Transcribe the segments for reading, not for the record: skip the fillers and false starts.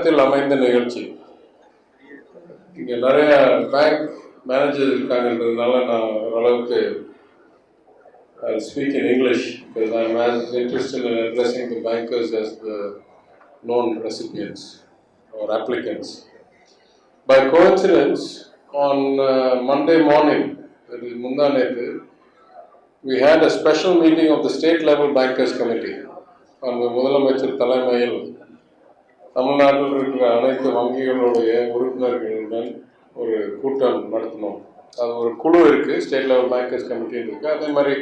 நேரத்தில் அமைந்த நிகழ்ச்சி. இங்கே நிறைய பேங்க் மேனேஜர் இருக்காங்கன்றதுனால நான் ஓரளவுக்கு speak in English because I'm as interested in addressing the bankers as the known recipients or applicants. By coincidence, on Monday morning, that is Mundanethu, we had a special meeting of the state level bankers committee. அந்த முதலமைச்சர் தலைமையில் தமிழ்நாட்டில் இருக்கிற அனைத்து வங்கிகளுடைய உறுப்பினர்களுடன் ஒரு கூட்டம் நடத்தினோம். அது ஒரு குழு இருக்குது, ஸ்டேட் லெவல் பேங்கர்ஸ் கமிட்டின்னு இருக்குது. அதே மாதிரி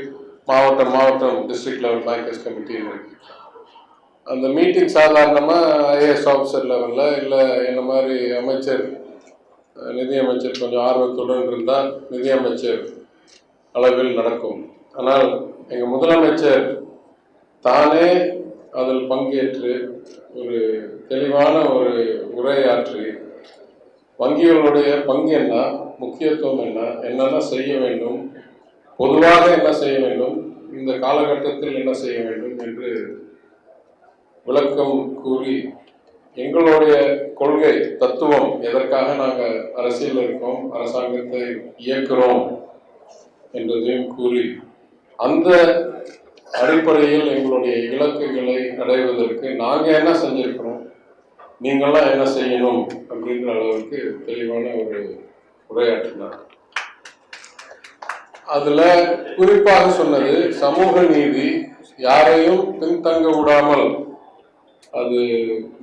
மாவட்டம் டிஸ்ட்ரிக்ட் லெவல் பேங்கர்ஸ் கமிட்டின்னு இருக்குது. அந்த மீட்டிங் சாதாரணமாக ஐஏஎஸ் ஆஃபீஸர் லெவலில் இல்லை என்ன மாதிரி அமைச்சர் நிதி அமைச்சர் கொஞ்சம் ஆர்வத்துடன் இருந்தால் நிதி அமைச்சர் அளவில் நடக்கும். ஆனால் எங்கள் முதலமைச்சர் தானே அதில் பங்கேற்று ஒரு தெளிவான ஒரு உரையாற்றி வங்கிகளுடைய பங்கு என்ன, முக்கியத்துவம் என்ன, என்னென்ன செய்ய வேண்டும், பொதுவாக என்ன செய்ய வேண்டும், இந்த காலகட்டத்தில் என்ன செய்ய வேண்டும் என்று விளக்கம் கூறி எங்களுடைய கொள்கை தத்துவம், எதற்காக நாங்கள் அரசியல் இருக்கோம், அரசாங்கத்தை இயக்குகிறோம் என்றதையும் கூறி அந்த அடிப்படையில் எங்களுடைய இலக்குகளை அடைவதற்கு நாங்கள் என்ன செஞ்சிருக்கிறோம், நீங்கள்லாம் என்ன செய்யணும் அப்படின்ற அளவுக்கு தெளிவான ஒரு உரையாற்றினார். அதில் குறிப்பாக சொன்னது சமூக நீதி, யாரையும் பின்தங்க விடாமல், அது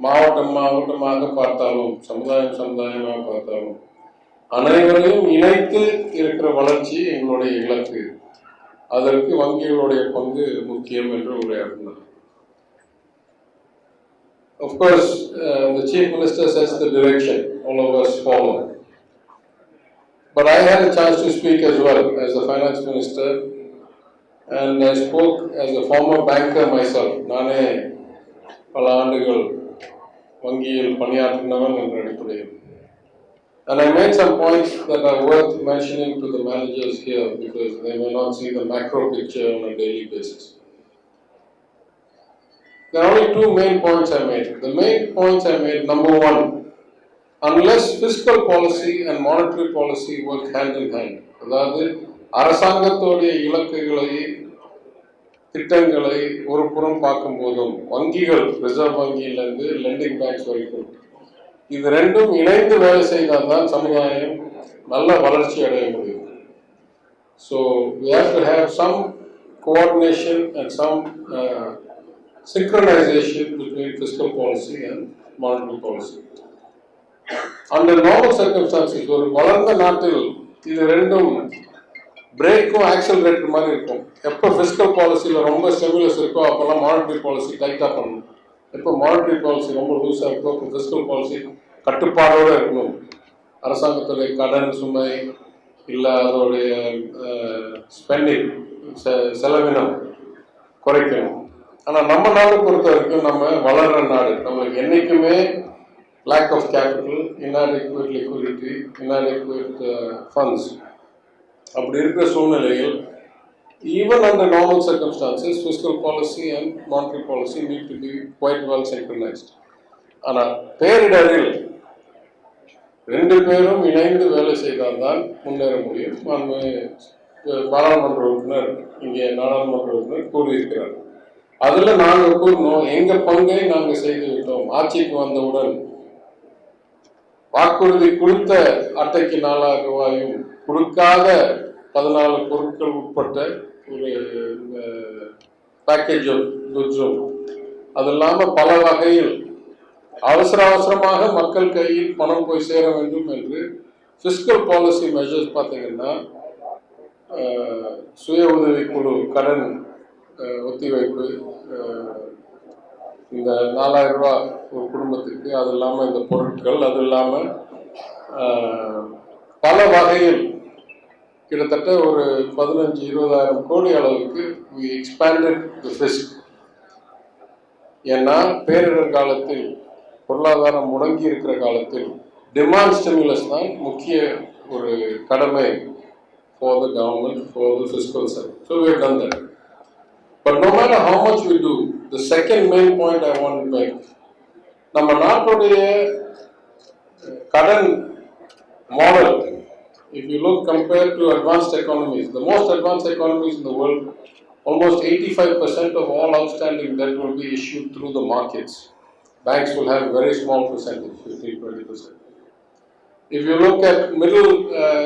மாவட்டமாக பார்த்தாலும் சமுதாயமாக பார்த்தாலும் அனைவரையும் இணைத்து இருக்கிற வளர்ச்சி எங்களுடைய இலக்கு. அதற்கு வங்கிகளுடைய பங்கு முக்கியம் என்று உரையாடினார். Of course, the Chief Minister sets the direction, all of us follow. But I had a chance to speak as well as the Finance Minister, and I spoke as a former banker myself. நானே பல ஆண்டுகள் வங்கியில் பணியாற்றினவன் என்ற அடிப்படையில். And I made some points that are worth mentioning to the managers here because they may not see the macro picture on a daily basis. There are only two main points I made. The main points I made, number one, unless fiscal policy and monetary policy work hand in hand, அதாவது அரசாங்கத்தோடைய இலக்குகளை திட்டங்களை ஒரு புறம் பார்க்கும் போதும் வங்கிகள், reserve வங்கியிலிருந்து landing banks வரைக்கும், இது ரெண்டும் இணைந்து வேலை செய்தால்தான் சமுதாயம் நல்ல வளர்ச்சி அடைய முடியும். So we have to have some coordination and some synchronization between fiscal policy and monetary policy. Under normal circumstances, ஒரு வளர்ந்த நாட்டில் இது ரெண்டும் பிரேக்கும் ஆக்சலரேட்டர் மாதிரி இருக்கும். எப்போ ஃபிஸ்கல் பாலிசியில் ரொம்ப ஸ்டெபிலஸ் இருக்கோ அப்போல்லாம் மானிட்டரி பாலிசி டைட்டாக பண்ணணும். எப்போ மானிட்டரி பாலிசி ரொம்ப லூஸாக இருக்கோ இப்போ ஃபிஸ்கல் பாலிசி கட்டுப்பாடோடு இருக்கணும். அரசாங்கத்துடைய கடன் சுமை இல்லை அதோடைய ஸ்பெண்டிங் செலவினம் குறைக்கணும். ஆனால் நம்ம நாடு பொறுத்த வரைக்கும் நம்ம வளர்கிற நாடு, நம்மளுக்கு என்றைக்குமே lack of capital, inadequate liquidity, inadequate funds. அப்படி இருக்கிற சூழ்நிலையில் even under normal circumstances fiscal policy and monetary policy need to be quite well synchronized. ஆனால் பேரிடரில் ரெண்டு பேரும் இணைந்து வேலை செய்தால்தான் முன்னேற முடியும். பாராளுமன்ற உறுப்பினர் இங்கே நாடாளுமன்ற உறுப்பினர் கூறியிருக்கிறார். அதில் நாங்கள் கூறணும், எங்கள் பங்கை நாங்கள் செய்து விட்டோம். ஆட்சிக்கு வந்தவுடன் வாக்குறுதி கொடுத்த அட்டைக்கு 4,000 ரூபாயும் கொடுக்காத 14 பொருட்கள் உட்பட்ட ஒரு பேக்கேஜ் ஆஃப் குட்ஸும், அது இல்லாமல் பல வகையில் அவசரமாக மக்கள் கையில் பணம் போய் சேர வேண்டும் என்று ஃபிஸ்கல் பாலிசி மெஷர்ஸ் பார்த்தீங்கன்னா சுய உதவிக்குழு கடன் ஒத்திவைப்பு, இந்த 4,000 ரூபா ஒரு குடும்பத்துக்கு, அது இல்லாமல் இந்த பொருட்கள், அது இல்லாமல் பல வகையில் கிட்டத்தட்ட ஒரு 15-20,000 கோடி அளவுக்கு we expanded the fisc. ஏன்னா பேரிடர் காலத்தில் பொருளாதாரம் முடங்கி இருக்கிற காலத்தில் டிமாண்ட் ஸ்டிமுலஸ் தான் முக்கிய ஒரு கடமை for the government, for the fiscal side. So we have done that. But no matter how much we do, the second main point I want to make நம்ம நாட்டுடைய கடன் model, if you look compared to advanced economies, the most advanced economies in the world, almost 85% of all outstanding debt will be issued through the markets. Banks will have a very small percentage, 15-20%. If you look at middle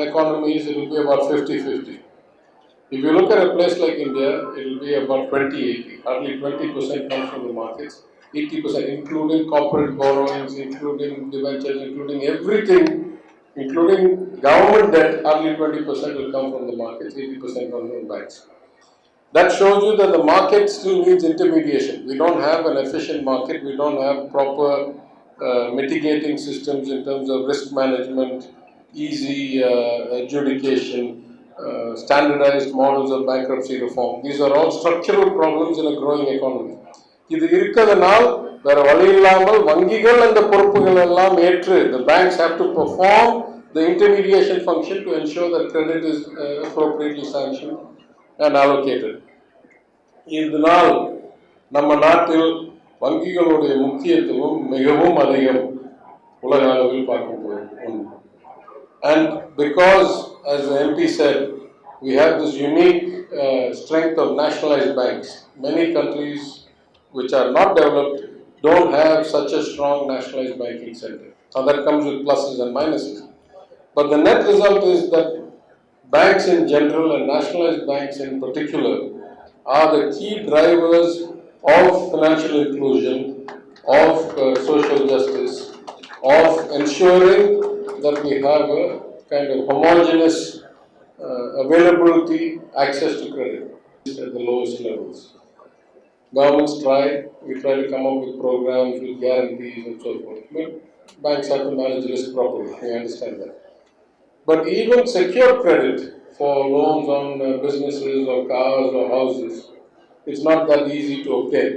economies, it will be about 50-50. If you look at a place like India, it will be about 20-80. Hardly 20% comes from the markets, 80% including corporate borrowings, including debentures, including everything, including government debt, hardly 20% will come from the markets, 80% comes from banks. That shows you that the market still needs intermediation. We don't have an efficient market, we don't have proper mitigating systems in terms of risk management, easy adjudication, standardized models of bankruptcy reform. These are all structural problems in a growing economy. இது இருக்கிறதுனால் வேற வழி இல்லாமல் வங்கிகள் அந்த பொறுப்புகள் எல்லாம் ஏற்று the banks have to perform the intermediation function to ensure that credit is appropriately sanctioned and allocated. இதனால் நம்ம நாட்டில் வங்கிகளுடைய முக்கியத்துவம் மிகவும் அதிகம் உலக அளவில் பார்க்கும்போது. And because, as the MP said, we have this unique strength of nationalized banks. Many countries which are not developed don't have such a strong nationalized banking sector. Now that comes with pluses and minuses. But the net result is that banks in general and nationalized banks in particular are the key drivers of financial inclusion, of social justice, of ensuring that we have a kind of homogeneous availability, access to credit at the lowest levels. Governments we try to come up with programs with guarantees and so forth. But banks have to manage risk properly, we understand that. But even secure credit for loans on businesses or cars or houses, it's not that easy to obtain.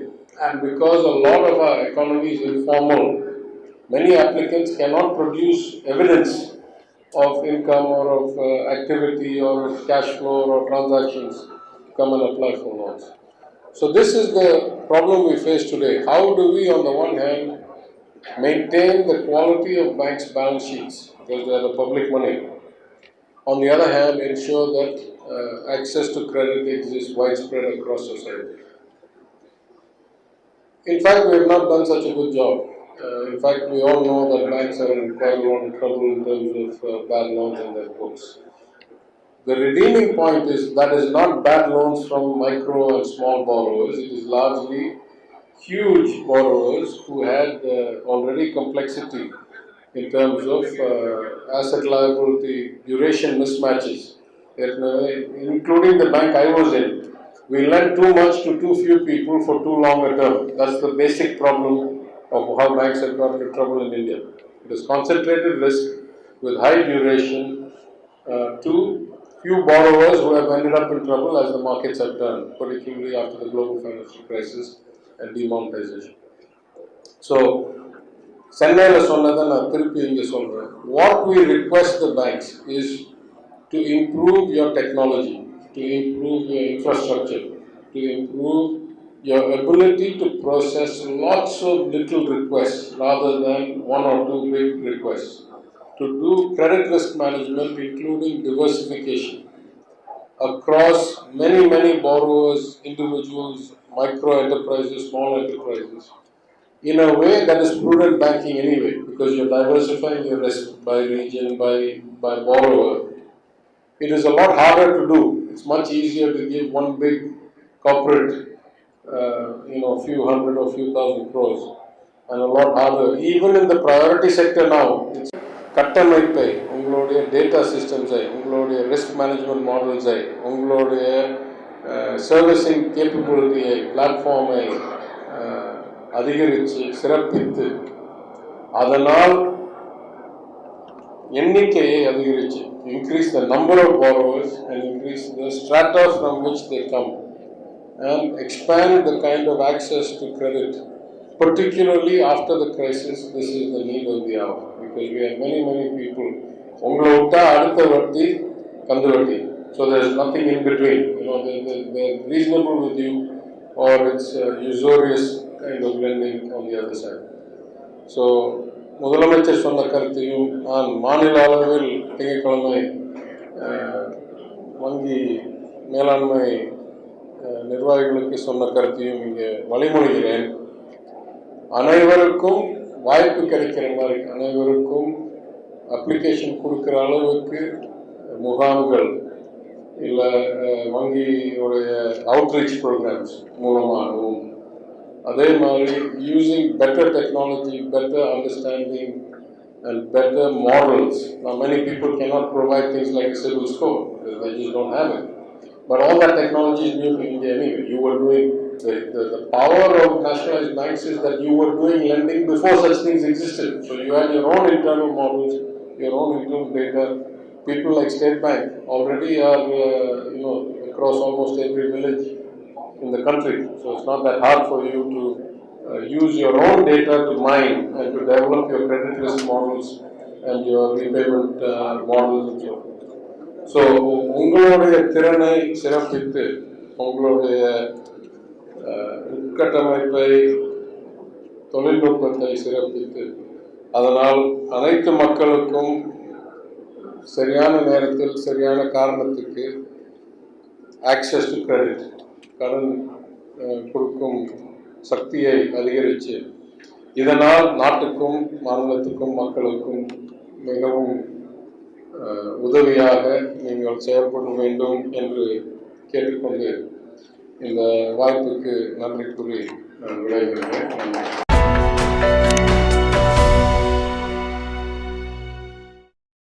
And because a lot of our economy is informal, many applicants cannot produce evidence of income or of activity or of cash flow or transactions to come and apply for loans. So this is the problem we face today. How do we, on the one hand, maintain the quality of banks' balance sheets, because they are the public money. On the other hand, ensure that access to credit exists widespread across society. In fact, we have not done such a good job. In fact, we all know that banks are in quite a lot of trouble in terms of bad loans in their books. The redeeming point is that is not bad loans from micro and small borrowers. It is largely huge borrowers who had already complexity in terms of asset liability duration mismatches, including the bank I was in. We lent too much to too few people for too long a term. That's the basic problem of how banks have got into trouble in India. It is concentrated risk with high duration to few borrowers who have ended up in trouble as the markets have turned, particularly after the global financial crisis and demonetization. So, what we request the banks is to improve your technology, to improve your infrastructure, to improve your ability to process lots of little requests rather than one or two big requests, to do credit risk management including diversification across many borrowers, individuals, micro enterprises, small enterprises, in a way that is prudent banking anyway, because you're diversifying your risk by region, by borrower. It is a lot harder to do. It's much easier to give one big corporate, few hundred or few thousand crores, and a lot harder. Even in the priority sector now, it's கட்டமைப்பை, உங்களுடைய data சிஸ்டம்ஸை, உங்களுடைய risk management மாடல்ஸை, உங்களுடைய servicing கேப்பபிலிட்டியை, பிளாட்ஃபார்மை அதிகரித்து சிறப்பித்து அதனால் எண்ணிக்கையை அதிகரித்து increase the number of borrowers and increase the strata from which they come and expand the kind of access to credit, particularly after the crisis. This is the need of the hour, because we have many people உங்களை விட்டா அடுத்த வட்டி கந்து வட்டி, so there is nothing in between. They're reasonable with you or it's usurious kind of lending on the other side. So முதலமைச்சர் சொன்ன கருத்தையும் நான் மாநில அளவில் திங்கட்கிழமை வங்கி மேலாண்மை நிர்வாகிகளுக்கு சொன்ன கருத்தையும் இங்கே வழிமொழிகிறேன். அனைவருக்கும் வாய்ப்பு கிடைக்கிற மாதிரி, அனைவருக்கும் அப்ளிகேஷன் கொடுக்குற அளவுக்கு முகாம்கள் இல்லை வங்கியுடைய அவுட்ரீச் ப்ரோக்ராம்ஸ் மூலமாகவும், அதே மாதிரி using better technology, better understanding and better models. Now many people cannot provide things like a civil score because they just don't have it. But all that technology is new to India anyway. You were doing, the power of nationalized banks is that you were doing lending before such things existed. So you had your own internal models, your own internal data. People like State Bank already are, across almost every village in the country. So it's not that hard for you to use your own data to mine and to develop your credit risk models and your repayment models and so forth. So, உங்களுடைய திறனை சிறப்பித்து, உங்களுடைய உட்கட்டமைப்பை, தொழில்நுட்பத்தை சிறப்பித்து, அதனால் அனைத்து மக்களுக்கும் சரியான நேரத்தில் சரியான காரணத்துக்கு ஆக்சஸ் டு கிரெடிட், கடன் கொடுக்கும் சக்தியை அதிகரித்து, இதனால் நாட்டுக்கும் மாநிலத்துக்கும் மக்களுக்கும் மிகவும் உதவியாக நீங்கள் செயல்பட வேண்டும் என்று கேட்டுக்கொண்டு இந்த வாய்ப்புக்கு நன்றி கூறி நான் விடைபெறுகிறேன்.